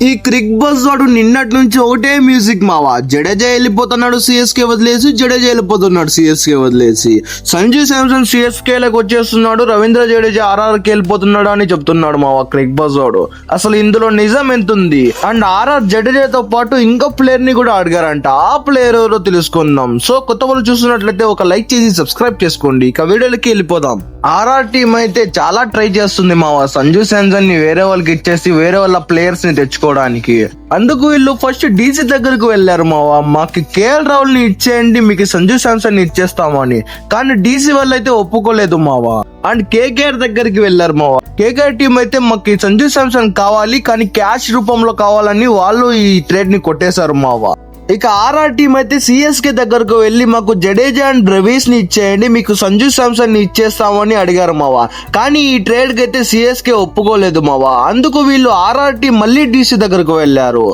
ఈ Crick bus వాడు నిన్నటి నుంచి ఒకటే మ్యూజిక్ మావా. జడేజా వెళ్ళిపోతున్నాడు సిఎస్కే వదిలేసి, జడేజా వెళ్ళిపోతున్నాడు సిఎస్కే వదిలేసి. సంజు శాంసన్ సిఎస్కే లకు వచ్చేస్తున్నాడు, రవీంద్ర జడేజా ఆర్ఆర్కి వెళ్ళిపోతున్నాడు అని చెప్తున్నాడు మావా క్రిక్ బస్ వాడు. అసలు ఇందులో నిజం ఎంత ఉంది? అండ్ ఆర్ఆర్ జడేజాతో పాటు ఇంకో ప్లేయర్ ని కూడా అడిగారంట. ఆ ప్లేయర్ ఎవరో తెలుసుకుందాం. సో కొత్త వాళ్ళు చూస్తున్నట్లయితే ఒక లైక్ చేసి సబ్స్క్రైబ్ చేసుకోండి. ఇక వీడియోలకి వెళ్ళిపోదాం. ఆర్ఆర్ టీం అయితే చాలా ట్రై చేస్తుంది మావా సంజు శాంసన్ ని వేరే వాళ్ళకి ఇచ్చేసి వేరే వాళ్ళ ప్లేయర్స్ ని తెచ్చుకోవడానికి. అందుకు వీళ్ళు ఫస్ట్ డీసీ దగ్గరకు వెళ్లారు మావా. మాకు కేఎల్ రాహుల్ ని ఇచ్చేయండి, మీకు సంజు శాంసన్ ని ఇచ్చేస్తామని. కానీ డీసీ వాళ్ళు అయితే ఒప్పుకోలేదు మావా. అండ్ కేకేఆర్ దగ్గరికి వెళ్లారు మావా. కేకేఆర్ టీం అయితే మాకు సంజు శాంసన్ కావాలి కానీ క్యాష్ రూపంలో కావాలని వాళ్ళు ఈ ట్రేడ్ ని కొట్టేశారు మావా. ఇక ఆర్ఆర్ టీం అయితే సిఎస్కే దగ్గరకు వెళ్లి మాకు జడేజా అండ్ రవీస్ ని ఇచ్చేయండి, మీకు సంజు శాంసన్ ని ఇచ్చేస్తామని అడిగారు మావా. కానీ ఈ ట్రేడ్ కి అయితే సిఎస్కే ఒప్పుకోలేదు మావా. అందుకు వీళ్ళు ఆర్ఆర్ టీం మళ్ళీ డీసీ దగ్గరకు వెళ్లారు.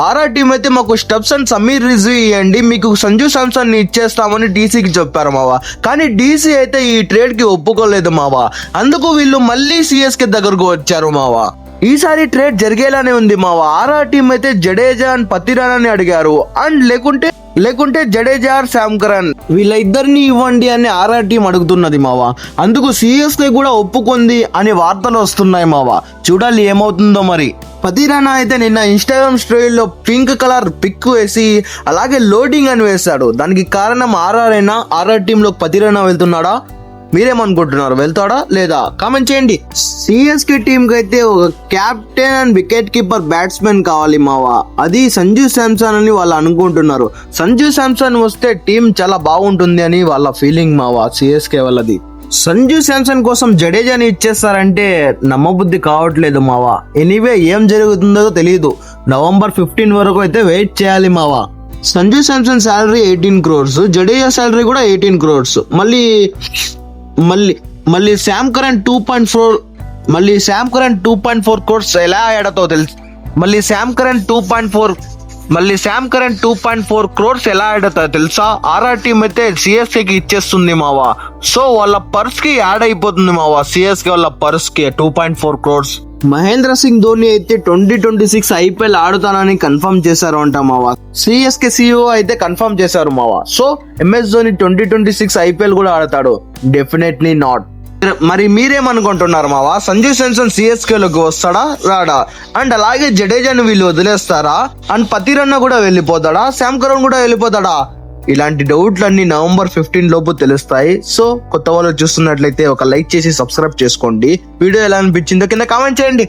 ఆర్ఆర్ టీం అయితే మాకు స్టెప్స్ అండ్ సమీర్ రిజ్వీ ఇవ్వండి, మీకు సంజు శాంసన్ ని ఇచ్చేస్తామని డీసీకి చెప్పారు మావా. కానీ డీసీ అయితే ఈ ట్రేడ్ కి ఒప్పుకోలేదు మావా. అందుకు వీళ్ళు మళ్ళీ సిఎస్కే దగ్గరకు వచ్చారు మావా. ఈసారి ట్రేడ్ జరిగేలానే ఉంది మావా. ఆర్ఆర్ టీం అయితే జడేజా అండ్ పతిరాణాని అడిగారు. అండ్ లేకుంటే జడేజా శామ్ కరణ్ వీళ్ళ ఇద్దరిని ఇవ్వండి అని ఆర్ఆర్ టీం అడుగుతున్నది మావా. అందుకు సిఎస్కే కూడా ఒప్పుకుంది అని వార్తలు వస్తున్నాయి మావా. చూడాలి ఏమవుతుందో మరి. పతిరాణా అయితే నిన్న ఇన్స్టాగ్రామ్ స్టోరీలో పింక్ కలర్ పిక్ వేసి అలాగే లోడింగ్ అని వేశాడు. దానికి కారణం ఆర్ఆర్ అయినా ఆర్ఆర్ టీమ్ లో పతిరాణా వెళ్తున్నాడా? మీరేమనుకుంటున్నారు, వెళ్తాడా లేదా? కామెంట్ చేయండి. సిఎస్కే టీమ్ కి అయితే ఒక captain and wicket keeper batsmen కావాలి మావా. అది సంజు శాంసన్ అని వాళ్ళు అనుకుంటున్నారు. సంజు శాంసన్ వస్తే టీం చాలా బాగుంటుంది అని వాళ్ళ ఫీలింగ్ మావా సిఎస్కే వాళ్ళది. సంజు శాంసన్ కోసం జడేజాని ఇచ్చేస్తారంటే నమ్మబుద్ధి కావట్లేదు మావా. ఎనీవే ఏం జరుగుతుందో తెలియదు. నవంబర్ 15 వరకు అయితే వెయిట్ చేయాలి మావా. Sanju Samson salary 18 crores, Jadeja salary కూడా 18 crores. మళ్ళీ శామ్ కరణ్ 2.4 crores ఎలా ఆడతో తెలుసు. మళ్ళీ శామ్ కరణ్ 2.4 crores ఎలా ఆడతా తెలుసా? ఆర్ఆర్ టీం అయితే సిఎస్కే కి ఇచ్చేస్తుంది మావా. సో వాళ్ళ పర్స్ కి యాడ్ అయిపోతుంది మావా. సిఎస్కే వాళ్ళ పర్స్ కి 2.4 crores. మహేంద్ర సింగ్ ధోని అయితే 2026 ఐపీఎల్ ఆడుతానని కన్ఫర్మ్ చేశారు అంట మావా. సిఎస్కే సిఇఓ అయితే కన్ఫర్మ్ చేశారు మావా. సో ఎంఎస్ ధోని 2026 ఐపీఎల్ కూడా ఆడతాడు? Definitely not. మరి మీరేమనుకుంటున్నారు మావా? సంజు శాంసన్ సిఎస్కే లోకి వస్తాడా రాడా? అండ్ అలాగే జడేజాని వీళ్ళు వదిలేస్తారా? అండ్ పతిరన్న కూడా వెళ్ళిపోతాడా? శామ్ కరణ్ కూడా వెళ్ళిపోతాడా? ఇలాంటి డౌట్లన్నీ నవంబర్ 15 లోపు తెలుస్తాయి. సో కొత్త వాళ్ళు చూస్తున్నట్లయితే ఒక లైక్ చేసి సబ్స్క్రైబ్ చేసుకోండి. వీడియో ఎలా అనిపించిందో కింద కామెంట్ చేయండి.